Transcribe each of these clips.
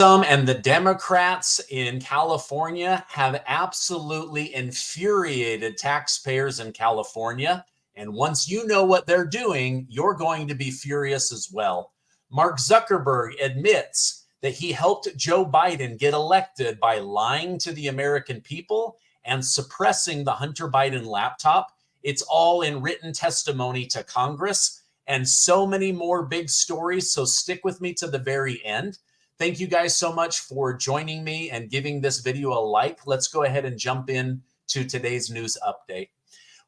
And the Democrats in California have absolutely infuriated taxpayers in California. And once you know what they're doing, you're going to be furious as well. Mark Zuckerberg admits that he helped Joe Biden get elected by lying to the American people and suppressing the Hunter Biden laptop. It's all in written testimony to Congress and so many more big stories. So stick with me to the very end. Thank you guys so much for joining me and giving this video a like. Let's go ahead and jump in to today's news update.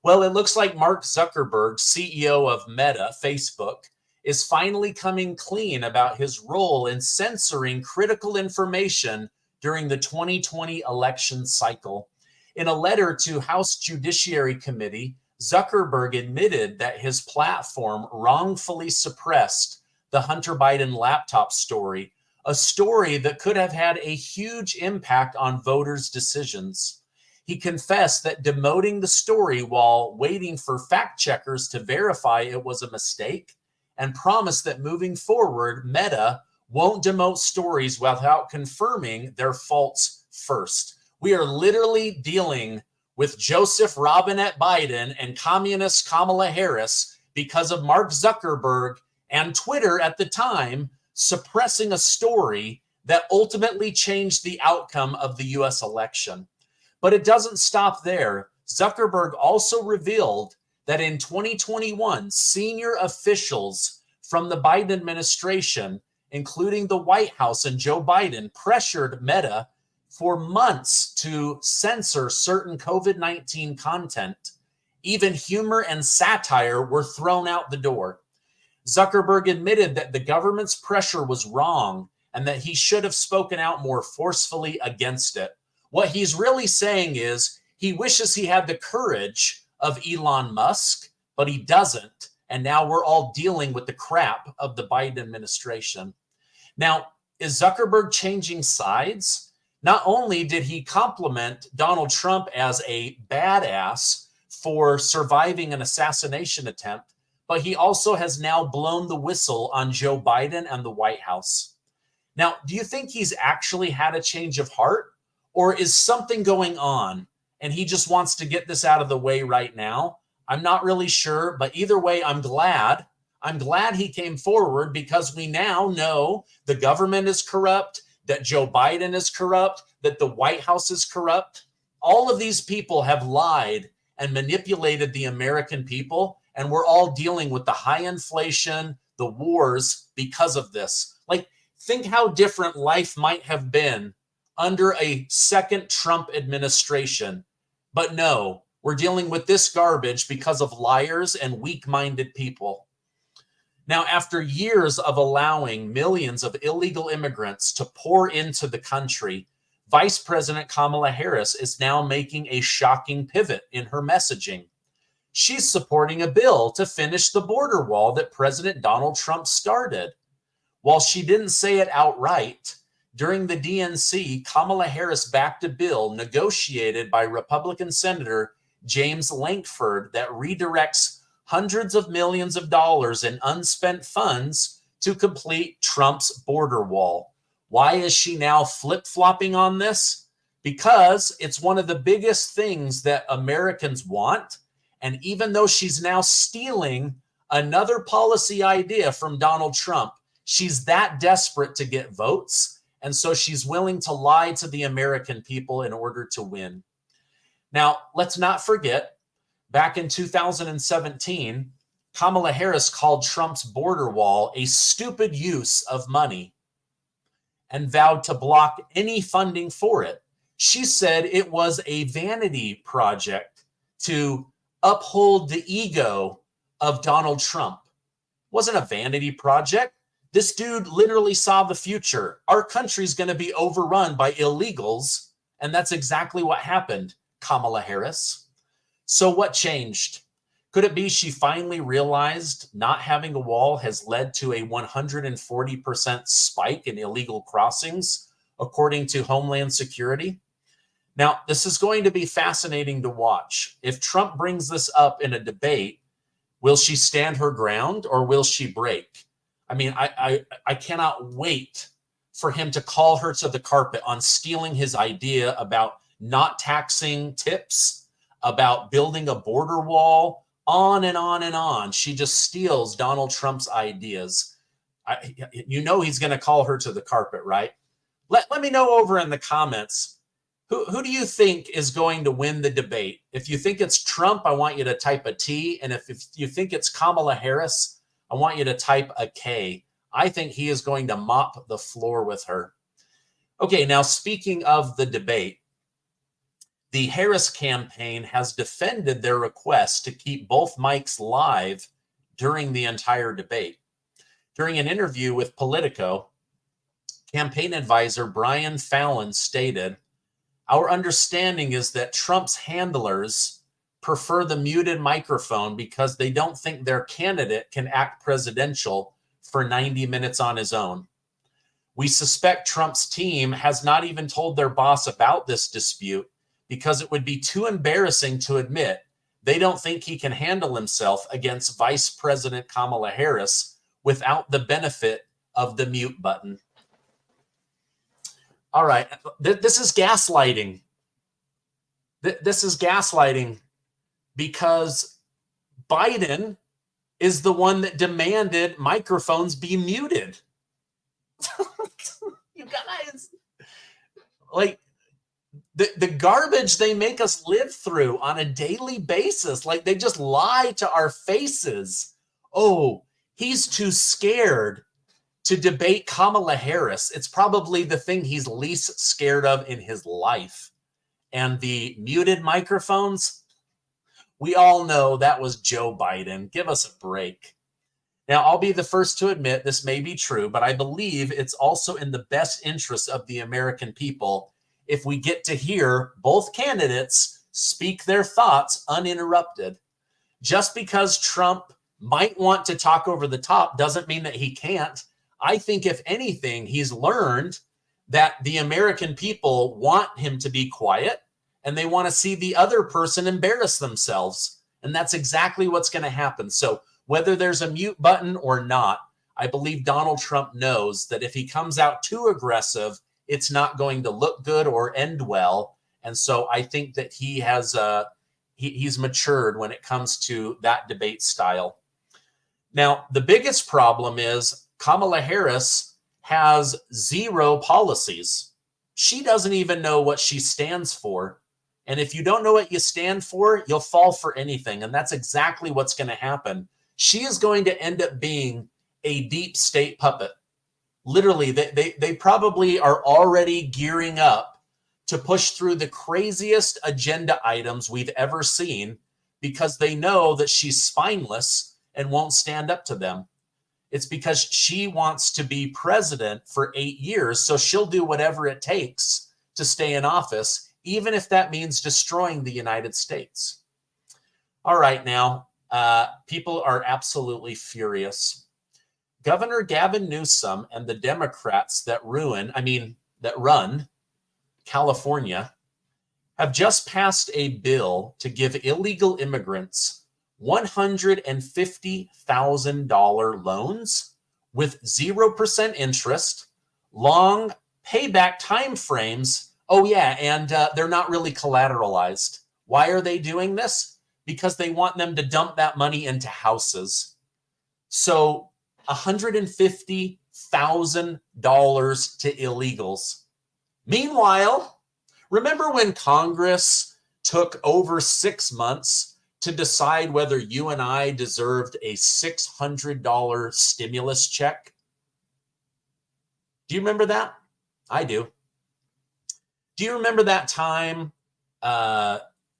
Well, it looks like Mark Zuckerberg, CEO of Meta, Facebook, is finally coming clean about his role in censoring critical information during the 2020 election cycle. In a letter to House Judiciary Committee, Zuckerberg admitted that his platform wrongfully suppressed the Hunter Biden laptop story, a story that could have had a huge impact on voters' decisions. He confessed that demoting the story while waiting for fact checkers to verify it was a mistake, and promised that moving forward, Meta won't demote stories without confirming their faults first. We are literally dealing with Joseph Robinette Biden and communist Kamala Harris because of Mark Zuckerberg and Twitter at the time suppressing a story that ultimately changed the outcome of the US election. But it doesn't stop there. Zuckerberg also revealed that in 2021, senior officials from the Biden administration, including the White House and Joe Biden, pressured Meta for months to censor certain COVID-19 content. Even humor and satire were thrown out the door. Zuckerberg admitted that the government's pressure was wrong and that he should have spoken out more forcefully against it. What he's really saying is he wishes he had the courage of Elon Musk, but he doesn't. And now we're all dealing with the crap of the Biden administration. Now, is Zuckerberg changing sides? Not only did he compliment Donald Trump as a badass for surviving an assassination attempt, but he also has now blown the whistle on Joe Biden and the White House. Now, do you think he's actually had a change of heart, or is something going on and he just wants to get this out of the way right now? I'm not really sure, but either way, I'm glad he came forward because we now know the government is corrupt, that Joe Biden is corrupt, that the White House is corrupt. All of these people have lied and manipulated the American people, and we're all dealing with the high inflation, the wars because of this. Like, think how different life might have been under a second Trump administration. But no, we're dealing with this garbage because of liars and weak-minded people. Now, after years of allowing millions of illegal immigrants to pour into the country, Vice President Kamala Harris is now making a shocking pivot in her messaging. She's supporting a bill to finish the border wall that President Donald Trump started. While she didn't say it outright, during the DNC, Kamala Harris backed a bill negotiated by Republican Senator James Lankford that redirects hundreds of millions of dollars in unspent funds to complete Trump's border wall. Why is she now flip-flopping on this? Because it's one of the biggest things that Americans want. And even though she's now stealing another policy idea from Donald Trump, she's that desperate to get votes. And so she's willing to lie to the American people in order to win. Now, let's not forget, back in 2017, Kamala Harris called Trump's border wall a stupid use of money and vowed to block any funding for it. She said it was a vanity project to uphold the ego of Donald Trump. It wasn't a vanity project. This dude literally saw the future. Our country's going to be overrun by illegals, and that's exactly what happened, Kamala Harris. So what changed? Could it be she finally realized not having a wall has led to a 140% spike in illegal crossings, according to Homeland Security? Now, this is going to be fascinating to watch. If Trump brings this up in a debate, will she stand her ground or will she break? I mean, I cannot wait for him to call her to the carpet on stealing his idea about not taxing tips, about building a border wall, on and on and on. She just steals Donald Trump's ideas. You know he's going to call her to the carpet, right? Let me know over in the comments, who do you think is going to win the debate? If you think it's Trump, I want you to type a T. And if you think it's Kamala Harris, I want you to type a K. I think he is going to mop the floor with her. Okay, now speaking of the debate, the Harris campaign has defended their request to keep both mics live during the entire debate. During an interview with Politico, campaign advisor Brian Fallon stated, "Our understanding is that Trump's handlers prefer the muted microphone because they don't think their candidate can act presidential for 90 minutes on his own. We suspect Trump's team has not even told their boss about this dispute because it would be too embarrassing to admit they don't think he can handle himself against Vice President Kamala Harris without the benefit of the mute button." All right, this is gaslighting. This is gaslighting because Biden is the one that demanded microphones be muted. You guys, like the garbage they make us live through on a daily basis, like they just lie to our faces. Oh, he's too scared to debate Kamala Harris. It's probably the thing he's least scared of in his life. And the muted microphones, we all know that was Joe Biden. Give us a break. Now, I'll be the first to admit this may be true, but I believe it's also in the best interest of the American people if we get to hear both candidates speak their thoughts uninterrupted. Just because Trump might want to talk over the top doesn't mean that he can't. I think, if anything, he's learned that the American people want him to be quiet and they want to see the other person embarrass themselves. And that's exactly what's going to happen. So whether there's a mute button or not, I believe Donald Trump knows that if he comes out too aggressive, it's not going to look good or end well. And so I think that he has he's matured when it comes to that debate style. Now, the biggest problem is Kamala Harris has zero policies. She doesn't even know what she stands for. And if you don't know what you stand for, you'll fall for anything. And that's exactly what's going to happen. She is going to end up being a deep state puppet. Literally, they probably are already gearing up to push through the craziest agenda items we've ever seen because they know that she's spineless and won't stand up to them. It's because she wants to be president for 8 years, so she'll do whatever it takes to stay in office, even if that means destroying the United States. All right, now, people are absolutely furious. Governor Gavin Newsom and the Democrats that run California have just passed a bill to give illegal immigrants $150,000 loans with 0% interest, long payback timeframes. Oh, yeah, and they're not really collateralized. Why are they doing this? Because they want them to dump that money into houses. So $150,000 to illegals. Meanwhile, remember when Congress took over 6 months to decide whether you and I deserved a $600 stimulus check? Do you remember that? I do. Do you remember that time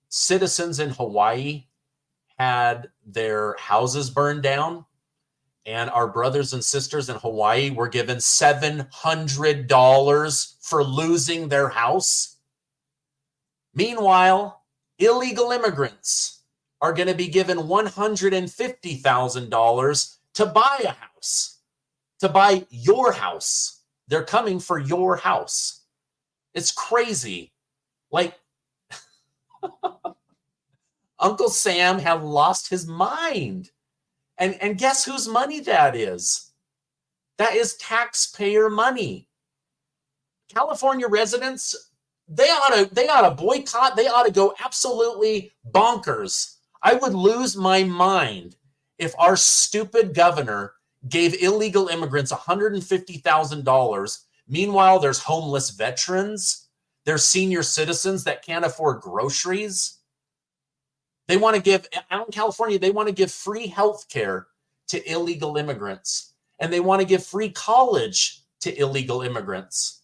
citizens in Hawaii had their houses burned down and our brothers and sisters in Hawaii were given $700 for losing their house? Meanwhile, illegal immigrants are going to be given $150,000 to buy a house, to buy your house. They're coming for your house. It's crazy. Like, Uncle Sam had lost his mind. And guess whose money that is? That is taxpayer money. California residents, they ought to boycott. They ought to go absolutely bonkers. I would lose my mind if our stupid governor gave illegal immigrants $150,000. Meanwhile, there's homeless veterans. There's senior citizens that can't afford groceries. They want to give, out in California, they want to give free health care to illegal immigrants. And they want to give free college to illegal immigrants.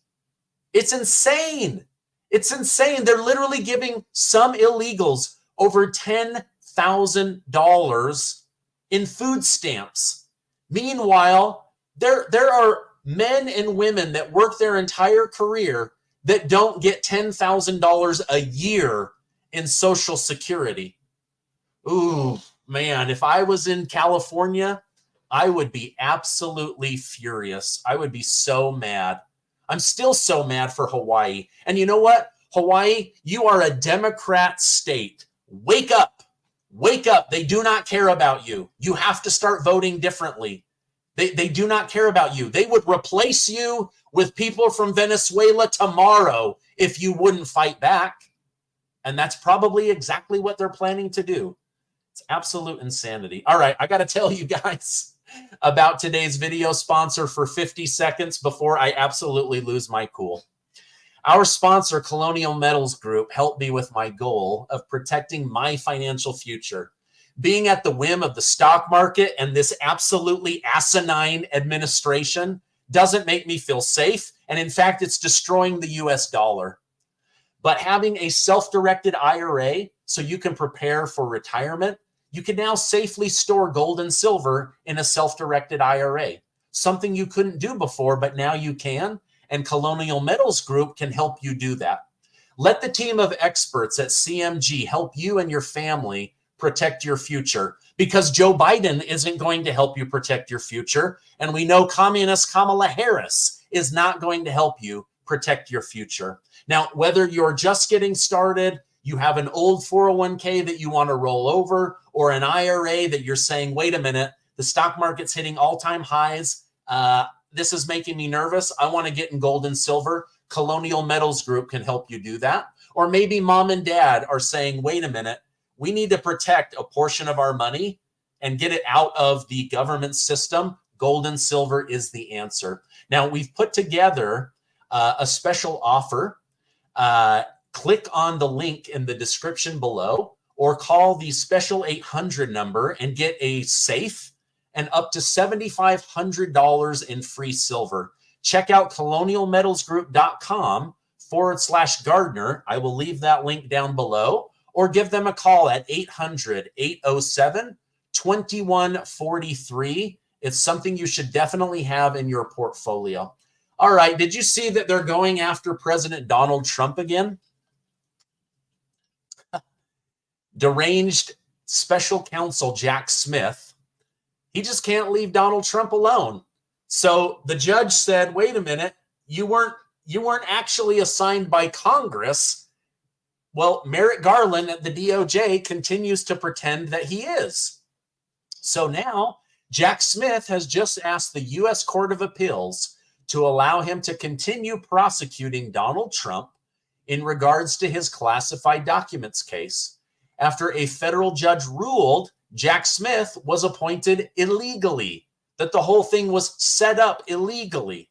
It's insane. It's insane. They're literally giving some illegals over $10,000 in food stamps. Meanwhile, there are men and women that work their entire career that don't get $10,000 a year in Social Security. Ooh, man, if I was in California, I would be absolutely furious. I would be so mad. I'm still so mad for Hawaii. And you know what? Hawaii, you are a Democrat state. Wake up. Wake up. They do not care about you. You have to start voting differently. They do not care about you. They would replace you with people from Venezuela tomorrow if you wouldn't fight back. And that's probably exactly what they're planning to do. It's absolute insanity. All right, I got to tell you guys about today's video sponsor for 50 seconds before I absolutely lose my cool. Our sponsor, Colonial Metals Group, helped me with my goal of protecting my financial future. Being at the whim of the stock market and this absolutely asinine administration doesn't make me feel safe. And in fact, it's destroying the US dollar. But having a self-directed IRA so you can prepare for retirement, you can now safely store gold and silver in a self-directed IRA. Something you couldn't do before, but now you can. And Colonial Metals Group can help you do that. Let the team of experts at CMG help you and your family protect your future, because Joe Biden isn't going to help you protect your future. And we know communist Kamala Harris is not going to help you protect your future. Now, whether you're just getting started, you have an old 401k that you want to roll over, or an IRA that you're saying, wait a minute, the stock market's hitting all-time highs. This is making me nervous. I want to get in gold and silver. Colonial Metals Group can help you do that. Or maybe mom and dad are saying, wait a minute, we need to protect a portion of our money and get it out of the government system. Gold and silver is the answer. Now, we've put together a special offer. Click on the link in the description below or call the special 800 number and get a safe and up to $7,500 in free silver. Check out colonialmetalsgroup.com/Gardner. I will leave that link down below, or give them a call at 800-807-2143. It's something you should definitely have in your portfolio. All right, did you see that they're going after President Donald Trump again? Deranged special counsel Jack Smith, he just can't leave Donald Trump alone. So the judge said, wait a minute, you weren't actually assigned by Congress. Well, Merrick Garland at the DOJ continues to pretend that he is. So now Jack Smith has just asked the U.S. Court of Appeals to allow him to continue prosecuting Donald Trump in regards to his classified documents case, after a federal judge ruled Jack Smith was appointed illegally, that the whole thing was set up illegally.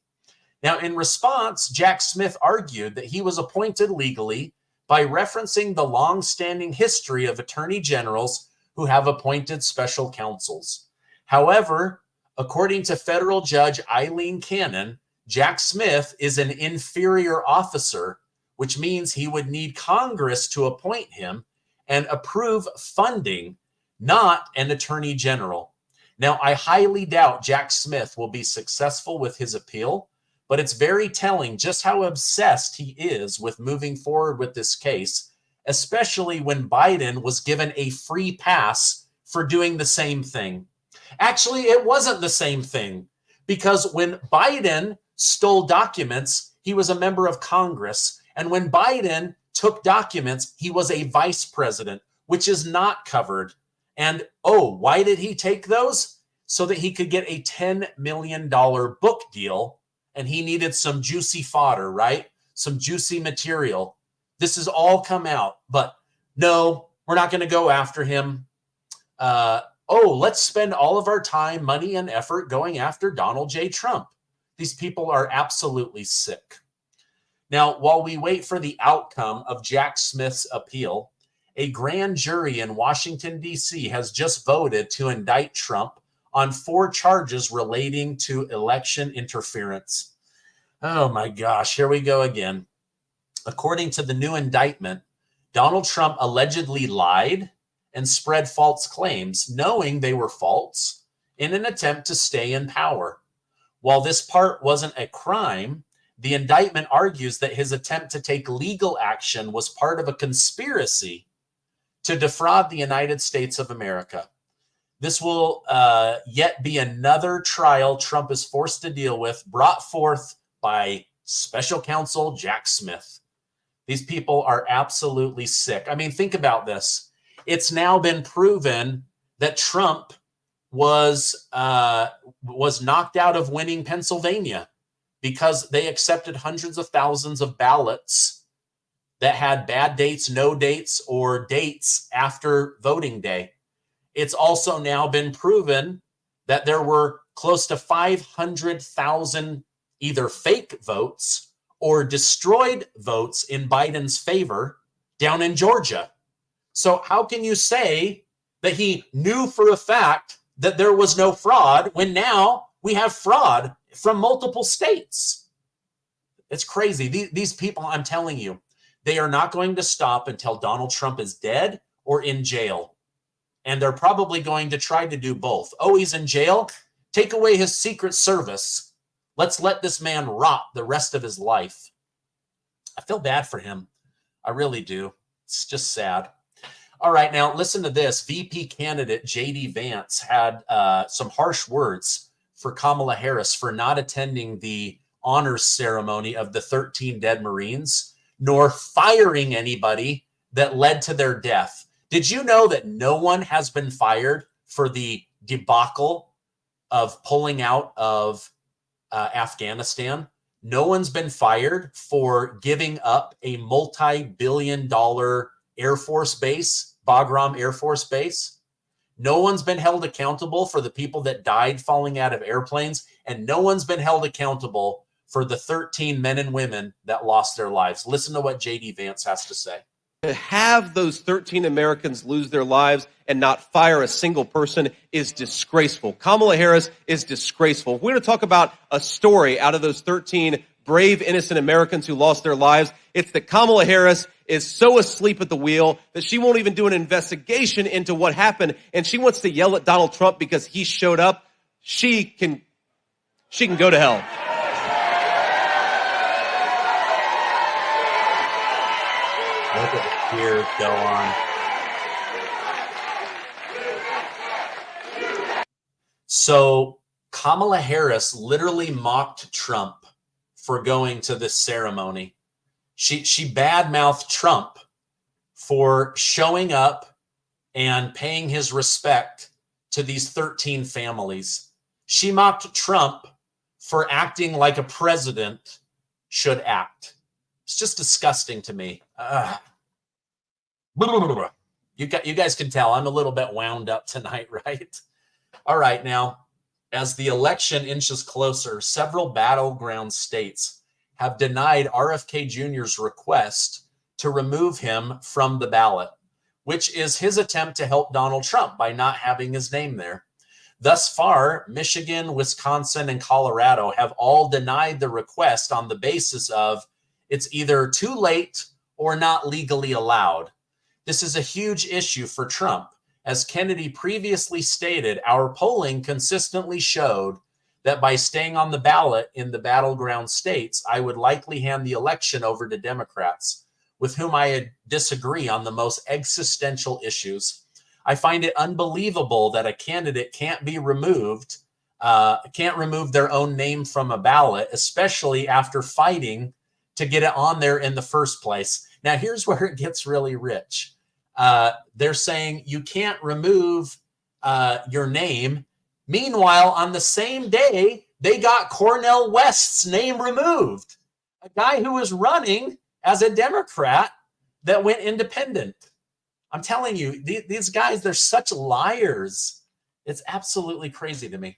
Now, in response, Jack Smith argued that he was appointed legally by referencing the long-standing history of attorney generals who have appointed special counsels. However, according to federal judge Eileen Cannon, Jack Smith is an inferior officer, which means he would need Congress to appoint him and approve funding, not an attorney general. Now, I highly doubt Jack Smith will be successful with his appeal, but it's very telling just how obsessed he is with moving forward with this case, especially when Biden was given a free pass for doing the same thing. Actually, it wasn't the same thing, because when Biden stole documents, he was a member of Congress. And when Biden took documents, he was a vice president, which is not covered. And oh, why did he take those? So that he could get a $10 million book deal and he needed some juicy fodder, right? Some juicy material. This has all come out, but no, we're not going to go after him. Let's spend all of our time, money, and effort going after Donald J. Trump. These people are absolutely sick. Now, while we wait for the outcome of Jack Smith's appeal, a grand jury in Washington, D.C. has just voted to indict Trump on 4 charges relating to election interference. Oh my gosh, here we go again. According to the new indictment, Donald Trump allegedly lied and spread false claims, knowing they were false, in an attempt to stay in power. While this part wasn't a crime, the indictment argues that his attempt to take legal action was part of a conspiracy to defraud the United States of America. This will yet be another trial Trump is forced to deal with, brought forth by special counsel Jack Smith. These people are absolutely sick. I mean, think about this. It's now been proven that Trump was knocked out of winning Pennsylvania because they accepted hundreds of thousands of ballots that had bad dates, no dates, or dates after voting day. It's also now been proven that there were close to 500,000 either fake votes or destroyed votes in Biden's favor down in Georgia. So how can you say that he knew for a fact that there was no fraud when now we have fraud from multiple states? It's crazy. These people, I'm telling you, they are not going to stop until Donald Trump is dead or in jail. And they're probably going to try to do both. Oh, he's in jail? Take away his Secret Service. Let's let this man rot the rest of his life. I feel bad for him. I really do. It's just sad. All right, now listen to this. VP candidate J.D. Vance had some harsh words for Kamala Harris for not attending the honors ceremony of the 13 dead Marines, nor firing anybody that led to their death. Did you know that no one has been fired for the debacle of pulling out of Afghanistan? No one's been fired for giving up a multi-billion-dollar Air Force base, Bagram Air Force Base. No one's been held accountable for the people that died falling out of airplanes, and no one's been held accountable for the 13 men and women that lost their lives. Listen to what J.D. Vance has to say. To have those 13 Americans lose their lives and not fire a single person is disgraceful. Kamala Harris is disgraceful. We're going to talk about a story out of those 13 brave, innocent Americans who lost their lives. It's that Kamala Harris is so asleep at the wheel that she won't even do an investigation into what happened, and she wants to yell at Donald Trump because he showed up. She can go to hell. Look at the tears go on. So Kamala Harris literally mocked Trump for going to this ceremony. She badmouthed Trump for showing up and paying his respect to these 13 families. She mocked Trump for acting like a president should act. It's just disgusting to me. You guys can tell I'm a little bit wound up tonight, right? All right, now, as the election inches closer, several battleground states have denied RFK Jr.'s request to remove him from the ballot, which is his attempt to help Donald Trump by not having his name there. Thus far, Michigan, Wisconsin, and Colorado have all denied the request on the basis of it's either too late or not legally allowed. This is a huge issue for Trump. As Kennedy previously stated, our polling consistently showed that by staying on the ballot in the battleground states, I would likely hand the election over to Democrats, with whom I disagree on the most existential issues. I find it unbelievable that a candidate can't remove their own name from a ballot, especially after fighting to get it on there in the first place. Now, here's where it gets really rich. They're saying you can't remove your name. Meanwhile, on the same day, they got Cornel West's name removed, a guy who was running as a Democrat that went independent. I'm telling you, these guys, they're such liars. It's absolutely crazy to me.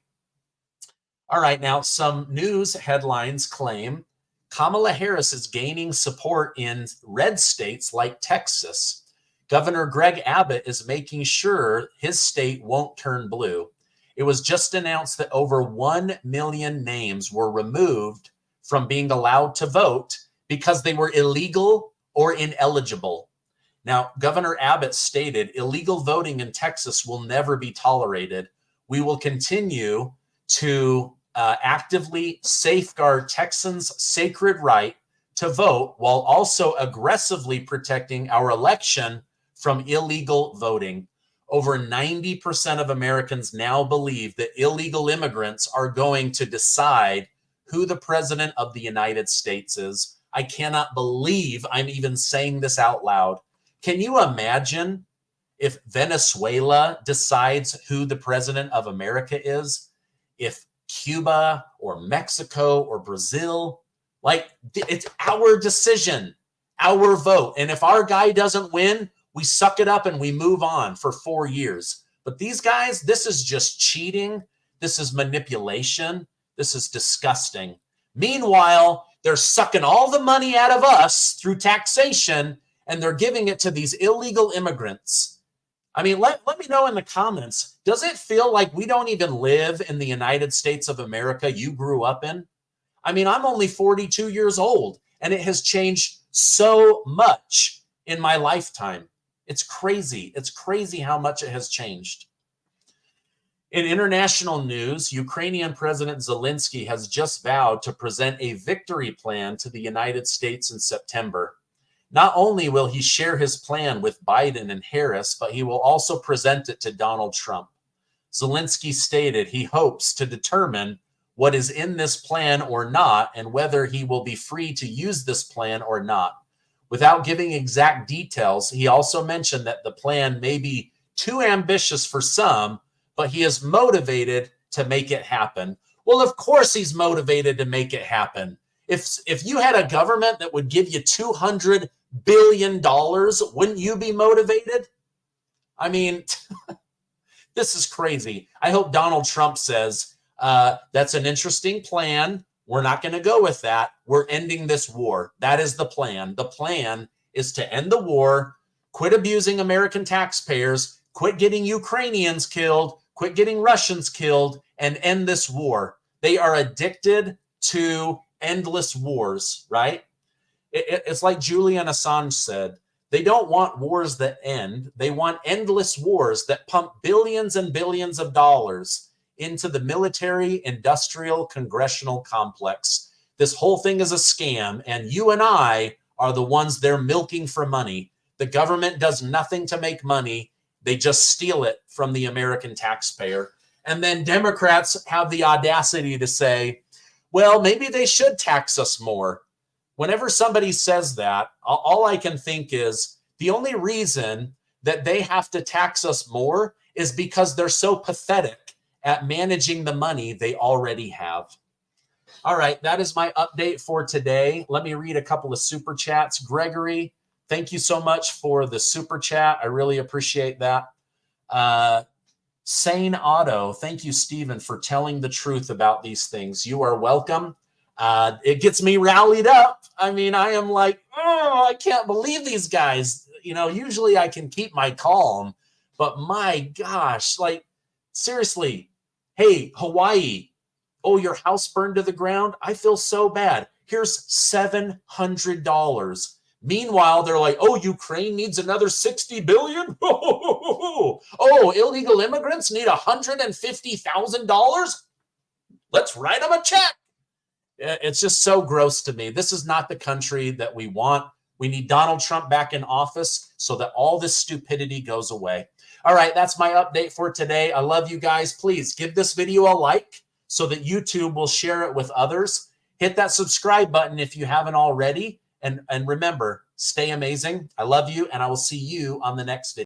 All right, now some news headlines claim Kamala Harris is gaining support in red states like Texas. Governor Greg Abbott is making sure his state won't turn blue. It was just announced that over 1 million names were removed from being allowed to vote because they were illegal or ineligible. Now, Governor Abbott stated, illegal voting in Texas will never be tolerated. We will continue to actively safeguard Texans' sacred right to vote while also aggressively protecting our election from illegal voting. Over 90% of Americans now believe that illegal immigrants are going to decide who the president of the United States is. I cannot believe I'm even saying this out loud. Can you imagine if Venezuela decides who the president of America is? If Cuba or Mexico or Brazil, like, it's our decision, our vote. And if our guy doesn't win, we suck it up and we move on for 4 years. But these guys, this is just cheating. This is manipulation. This is disgusting. Meanwhile, they're sucking all the money out of us through taxation, and they're giving it to these illegal immigrants. I mean, let me know in the comments, does it feel like we don't even live in the United States of America you grew up in? I mean, I'm only 42 years old, and it has changed so much in my lifetime. It's crazy. It's crazy how much it has changed. In international news, Ukrainian President Zelensky has just vowed to present a victory plan to the United States in September. Not only will he share his plan with Biden and Harris, but he will also present it to Donald Trump. Zelensky stated he hopes to determine what is in this plan or not, and whether he will be free to use this plan or not. Without giving exact details, he also mentioned that the plan may be too ambitious for some, but he is motivated to make it happen. Well, of course he's motivated to make it happen. If you had a government that would give you $200 billion, wouldn't you be motivated? I mean, this is crazy. I hope Donald Trump says, that's an interesting plan. We're not going to go with that. We're ending this war. That is the plan. The plan is to end the war, quit abusing American taxpayers, quit getting Ukrainians killed, quit getting Russians killed, and end this war. They are addicted to endless wars, right? It's like Julian Assange said, they don't want wars that end. They want endless wars that pump billions and billions of dollars into the military, industrial, congressional complex. This whole thing is a scam, and you and I are the ones they're milking for money. The government does nothing to make money. They just steal it from the American taxpayer. And then Democrats have the audacity to say, well, maybe they should tax us more. Whenever somebody says that, all I can think is the only reason that they have to tax us more is because they're so pathetic at managing the money they already have. All right, that is my update for today. Let me read a couple of super chats. Gregory, thank you so much for the super chat. I really appreciate that. Sane Auto, thank you, Stephen, for telling the truth about these things. You are welcome. It gets me rallied up. I mean, I am like, oh, I can't believe these guys. You know, usually I can keep my calm, but my gosh, like, seriously, hey, Hawaii, oh, your house burned to the ground? I feel so bad. Here's $700. Meanwhile, they're like, oh, Ukraine needs another $60 billion? Oh, illegal immigrants need $150,000? Let's write them a check. It's just so gross to me. This is not the country that we want. We need Donald Trump back in office so that all this stupidity goes away. All right, that's my update for today. I love you guys. Please give this video a like so that YouTube will share it with others. Hit that subscribe button if you haven't already. And remember, stay amazing. I love you, and I will see you on the next video.